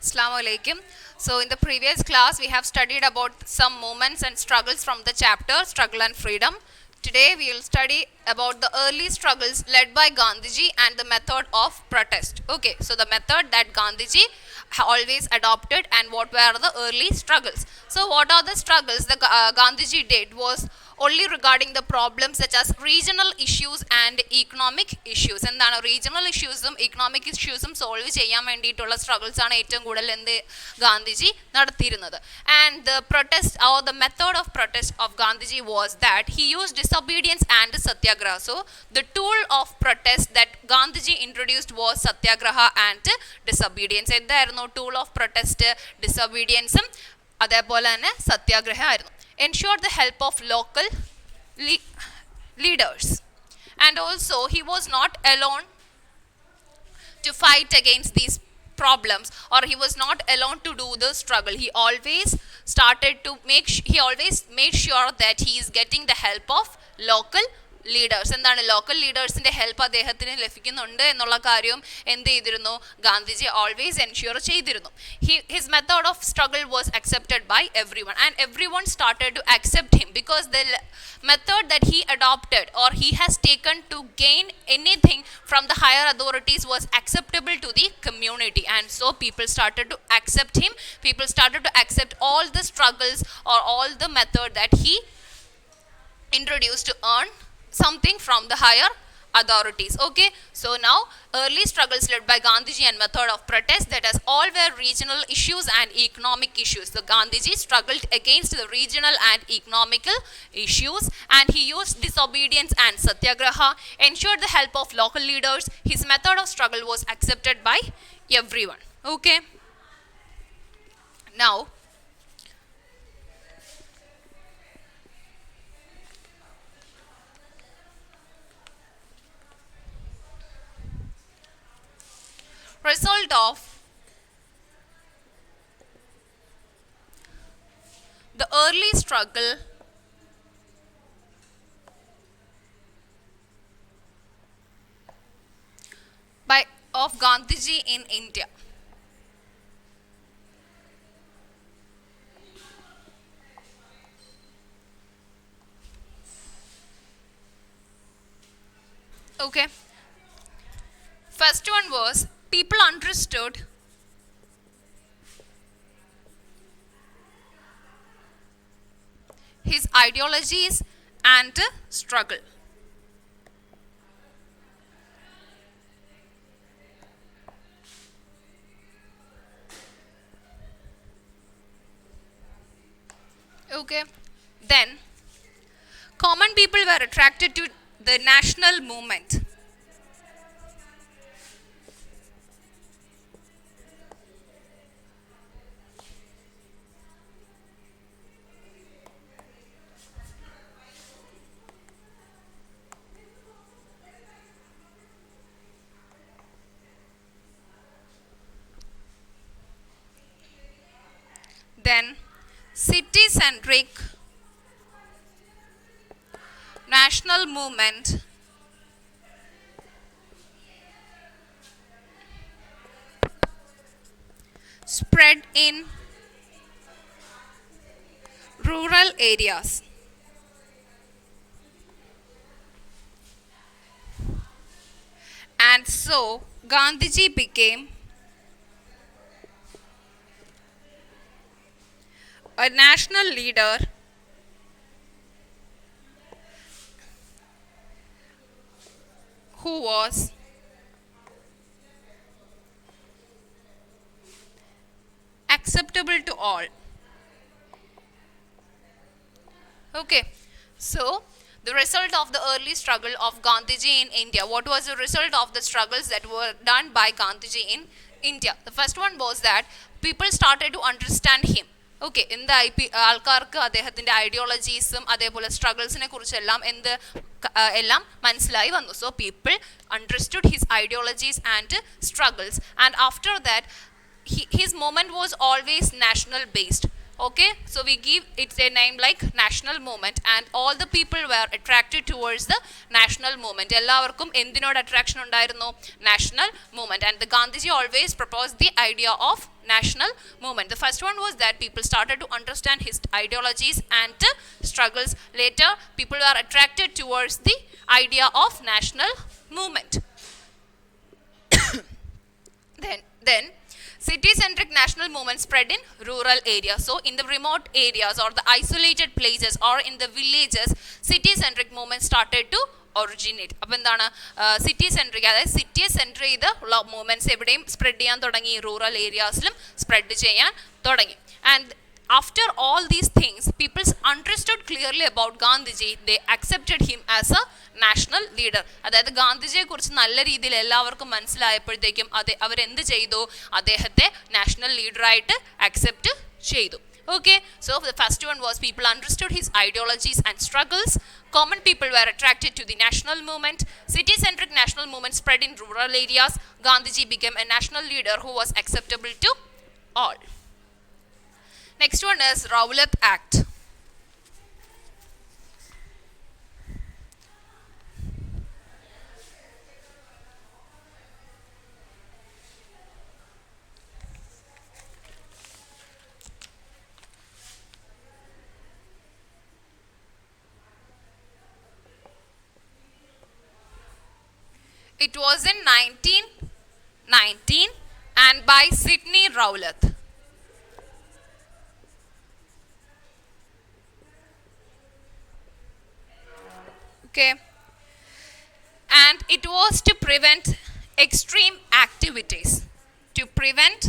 Assalamu alaikum. So in the previous class we have studied about some movements and struggles from the chapter Struggle and Freedom. Today we will study about the early struggles led by Gandhiji and the method of protest. Okay, so the method that Gandhiji always adopted and what were the early struggles. So what are the struggles that Gandhiji did was only regarding the problems such as regional issues and economic issues. എന്താണ് regional ഇഷ്യൂസും economic ഇഷ്യൂസും solve ചെയ്യാൻ വേണ്ടിയിട്ടുള്ള struggles ആണ് ഏറ്റവും കൂടുതൽ ഗാന്ധിജി നടത്തിയിരുന്നത്. And the protest or the method of protest of Gandhiji was that he use disobedience and Satyagraha. So the tool of protest that Gandhiji introduced was Satyagraha and disobedience. എന്തായിരുന്നു tool of protest? ഡിസൊബീഡിയൻസും അതേപോലെ തന്നെ സത്യാഗ്രഹം ആയിരുന്നു. Ensure the help of local leaders, and also he was not alone to fight against these problems, or he was not alone to do the struggle. He always made sure that he is getting the help of local leaders. എന്താണ് local ലീഡേഴ്സിൻ്റെ help അദ്ദേഹത്തിന് ലഭിക്കുന്നുണ്ട് എന്നുള്ള കാര്യവും എന്ത് ചെയ്തിരുന്നു? Gandhiji always ensure ചെയ്തിരുന്നു. His method of struggle was accepted by every one and every one started to accept him because the method that he adopted or he has taken to gain anything from the higher authorities was acceptable to the community, and so people started to accept him. People started to accept all the struggles or all the method that he introduced to earn something from the higher authorities. Okay, so now early struggles led by Gandhiji and method of protest, that is all were regional issues and economic issues. The Gandhiji struggled against the regional and economical issues, and he used disobedience and satyagraha, ensured the help of local leaders. His method of struggle was accepted by everyone. Okay, now result of the early struggle of Gandhiji in India. Okay, first one was people understood his ideologies and struggle. Okay, then common people were attracted to the national movement. Then city-centric national movement spread in rural areas. And so Gandhiji became a national leader who was acceptable to all. Okay, so the result of the early struggle of Gandhiji in India. What was the result of the struggles that were done by Gandhiji in India? The first one was that people started to understand him. Okay, എന്താ ആൾക്കാർക്ക് അദ്ദേഹത്തിൻ്റെ ഐഡിയോളജീസും അതേപോലെ സ്ട്രഗിൾസിനെ കുറിച്ചെല്ലാം എല്ലാം മനസ്സിലായി വന്നു. So people understood his ideologies and struggles, and after that his movement was always national based. Okay, so we give it a name like national movement, and all the people were attracted towards the national movement. എല്ലാവർക്കും എന്തിനോട് attraction ഉണ്ടായിരുന്നു? National movement. And the Gandhiji always proposed the idea of national movement. The first one was that people started to understand his ideologies and struggles. Later, people were attracted towards the idea of national movement. Then city-centric national movement spread in rural areas. So in the remote areas or the isolated places or in the villages, city-centric movement started to originate. അപ്പോൾ എന്താണ് city centric, അതായത് സിറ്റിയെ centre ചെയ്ത് ഉള്ള movements എവിടെയും spread ചെയ്യാൻ തുടങ്ങി, rural ഏരിയാസിലും spread ചെയ്യാൻ തുടങ്ങി. And after all these things, people understood clearly about Gandhiji. They accepted him as a national leader. അതായത് ഗാന്ധിജിയെ കുറിച്ച് നല്ല രീതിയിൽ എല്ലാവർക്കും മനസ്സിലായപ്പോഴത്തേക്കും അവരെന്ത് ചെയ്തു, അദ്ദേഹത്തെ നാഷണൽ ലീഡറായിട്ട് അക്സെപ്റ്റ് ചെയ്തു. Okay, so the first one was people understood his ideologies and struggles. Common people were attracted to the national movement. City-centric national movement spread in rural areas. Gandhiji became a national leader who was acceptable to all. Next one is Rowlatt Act. It was in 1919 and by Sidney Rowlatt. Okay, and it was to prevent extreme activities, to prevent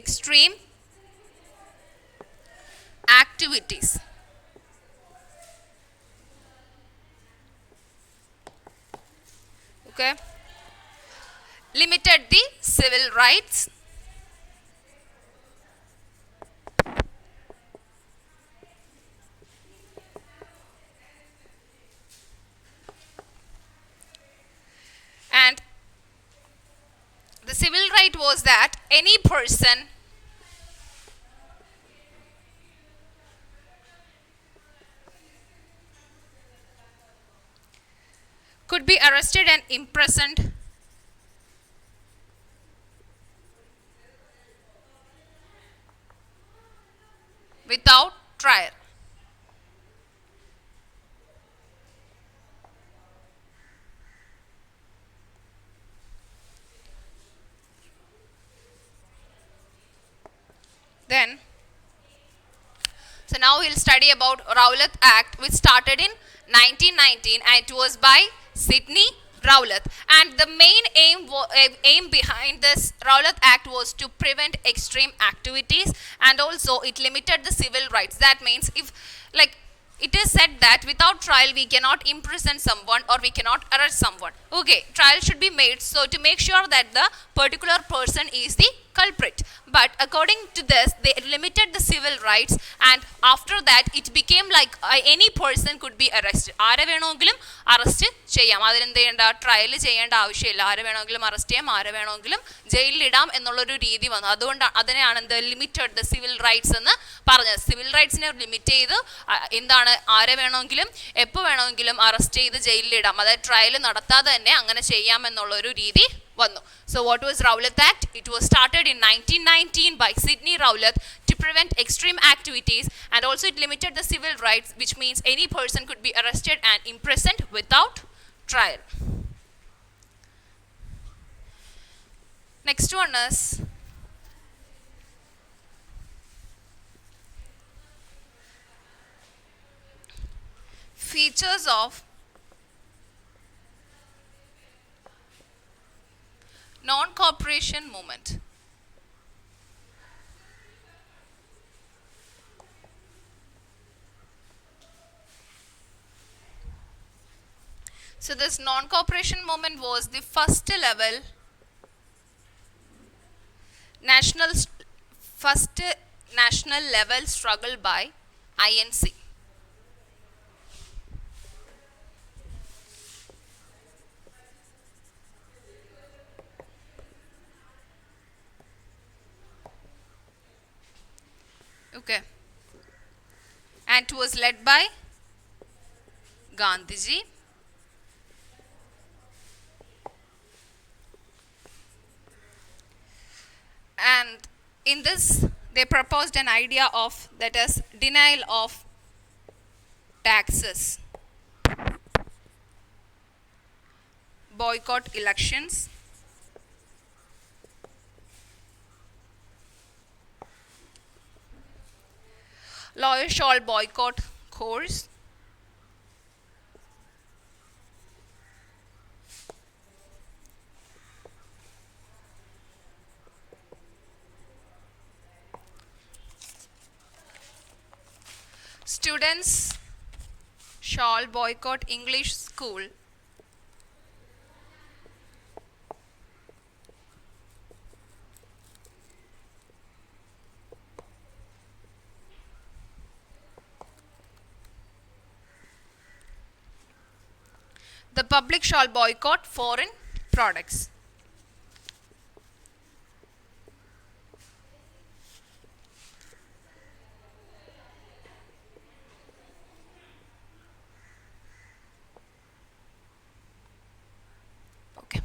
extreme activities. Okay, limited the civil rights, and the civil right was that any person could be arrested and imprisoned without trial. Then, so now we'll study about Rowlatt Act, which started in 1919 and it was by Sidney Rowlatt. And the main aim behind this Rowlatt Act was to prevent extreme activities, and also it limited the civil rights. That means if, like, it is said that without trial we cannot imprison someone or we cannot arrest someone. Okay, trial should be made so to make sure that the particular person is the culprit. But according to this, they limited the civil rights, and after that it became like any person could be arrested. ആരെ വേണമെങ്കിലും arrest ചെയ്യാം, അതിനെന്ത് ചെയ്യേണ്ട, trial ചെയ്യേണ്ട ആവശ്യമില്ല. ആരെ വേണമെങ്കിലും arrest ചെയ്യാം, ആരെ വേണമെങ്കിലും ജയിലിലിടാം എന്നുള്ളൊരു രീതി വന്നു. അതുകൊണ്ട് അതിനെയാണ് എന്ത് ലിമിറ്റഡ് ദ സിവിൽ റൈറ്റ്സ് എന്ന് പറഞ്ഞത്. സിവിൽ റൈറ്റ്സിനെ ലിമിറ്റ് ചെയ്ത് എന്താണ്, ആരെ വേണമെങ്കിലും എപ്പോൾ വേണമെങ്കിലും അറസ്റ്റ് ചെയ്ത് ജയിലിലിടാം, അതായത് ട്രയൽ നടത്താതെ തന്നെ അങ്ങനെ ചെയ്യാമെന്നുള്ളൊരു രീതി വന്നു. So what was Rowlatt Act? It was started in 1919 by Sidney Rowlatt to prevent extreme activities, and also it limited the civil rights, which means any person could be arrested and imprisoned without trial. Next one is features of non-cooperation movement. So this non-cooperation movement was the first level national level struggle by INC. Okay, and it was led by in this they proposed an idea of, that is, denial of taxes, boycott elections, lawyers shall boycott courts, students shall boycott English school, the public shall boycott foreign products. Okay.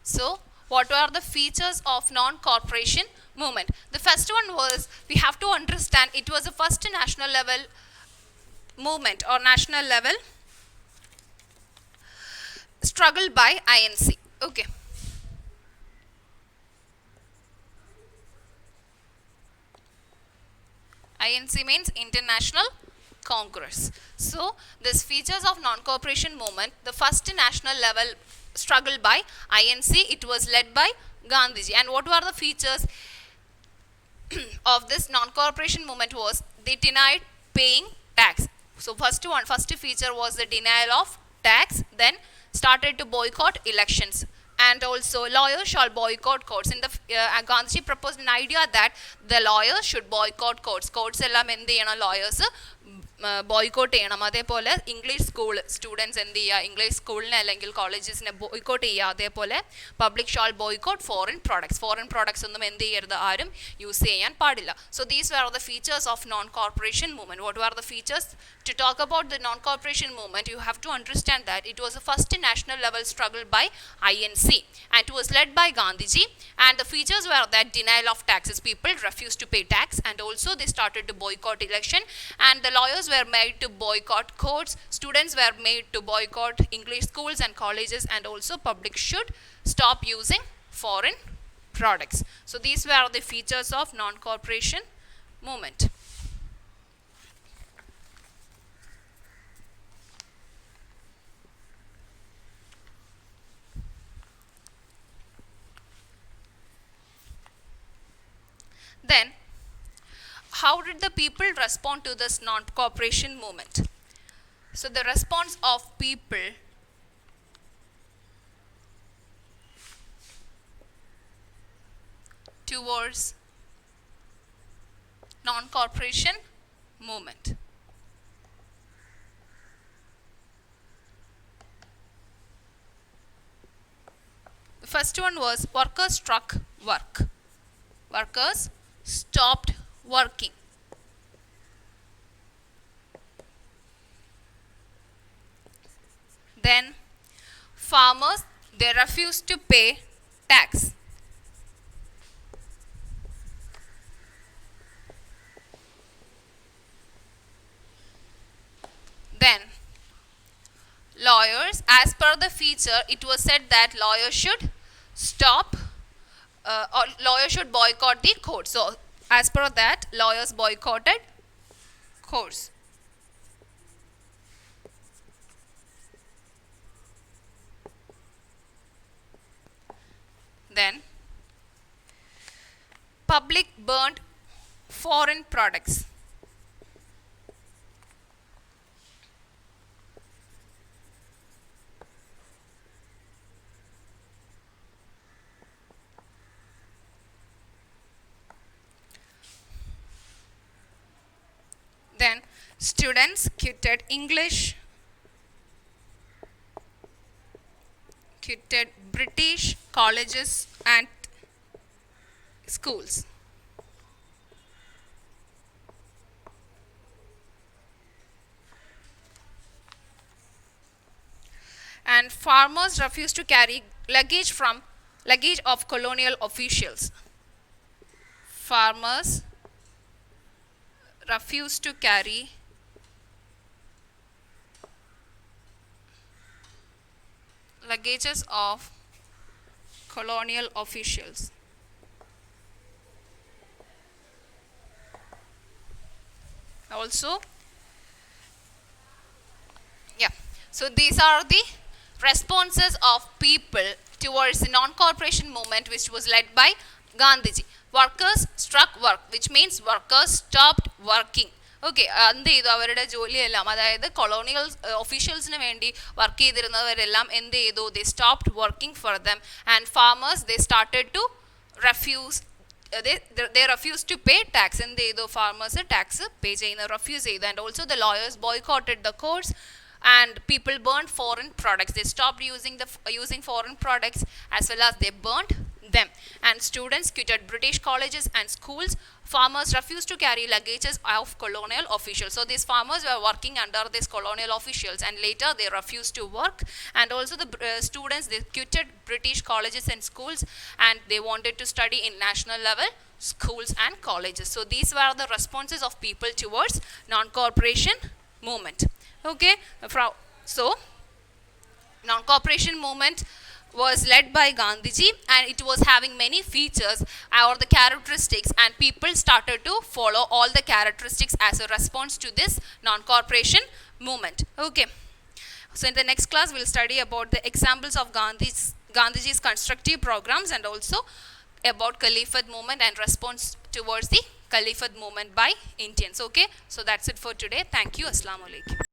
So, what are the features of non-corporation movement? The first one was, we have to understand, it was the first national level movement or national level struggle by INC. Okay. INC means International Congress. So, these features of non-cooperation movement, the first national level struggle by INC, it was led by Gandhiji. And what were the features of this non-cooperation movement was, they denied paying tax. So, first feature was the denial of tax, then started to boycott elections, and also lawyers shall boycott courts. In the Gandhiji proposed an idea that the lawyers should boycott courts. Courts എല്ലാം എന്ത് ചെയ്യണം, lawyers boycott ചെയ്യണം. അതേപോലെ English school students എന്ത് ചെയ്യുക, English സ്കൂളിനെ അല്ലെങ്കിൽ കോളേജസിനെ boycott ചെയ്യുക. അതേപോലെ public shall boycott foreign products. Foreign products ഒന്നും എന്ത് ചെയ്യരുത്, ആരും യൂസ് ചെയ്യാൻ പാടില്ല. So these are the features of non cooperation movement. What are the features? To talk about the non-cooperation movement, you have to understand that it was the first national level struggle by INC, and it was led by Gandhiji. And the features were that denial of taxes, people refused to pay tax, and also they started to boycott election, and the lawyers were made to boycott courts, students were made to boycott English schools and colleges, and also public should stop using foreign products. So these were the features of non-cooperation movement. Then, how did the people respond to this non-cooperation movement? So, the response of people towards non-cooperation movement. The first one was, workers struck work. Workers stopped working. Then farmers, they refused to pay tax. Then lawyers, as per the feature, it was said that lawyers should stop or lawyers should boycott the court. So, as per that, lawyers boycotted courts. Then, public burned foreign products. Then students quitted English, quitted British colleges and schools. And farmers refused to carry luggage of colonial officials. farmers refused to carry luggages of colonial officials. Also, yeah, so these are the responses of people towards the non-cooperation movement which was led by Gandhiji. Workers struck work, which means workers stopped working. Okay, എന്ത് ചെയ്തു? അവരുടെ ജോലിയെല്ലാം, അതായത് colonial ഒഫീഷ്യൽസിന് വേണ്ടി work ചെയ്തിരുന്നവരെല്ലാം എന്ത് ചെയ്തു? They stopped working for them and farmers they started to refuse they refused to pay tax. എന്ത് ചെയ്തു? ഫാർമേഴ്സ് ടാക്സ് പേ ചെയ്യുന്ന റെഫ്യൂസ് ചെയ്തു. And also the lawyers boycotted the courts and people burned foreign products. They stopped using foreign products as well as they burned them. And students quitted British colleges and schools. Farmers refused to carry luggages of colonial officials. So these farmers were working under these colonial officials and later they refused to work. And also the students, they quitted British colleges and schools and they wanted to study in national level schools and colleges. So these were the responses of people towards non-cooperation movement. Okay, so non-cooperation movement was led by Gandhiji and it was having many features or the characteristics, and people started to follow all the characteristics as a response to this non-cooperation movement. Okay, so in the next class we'll study about the examples of Gandhiji's constructive programs and also about Caliphate movement and response towards the Caliphate movement by Indians. Okay, so that's it for today. Thank you. Assalamu alaikum.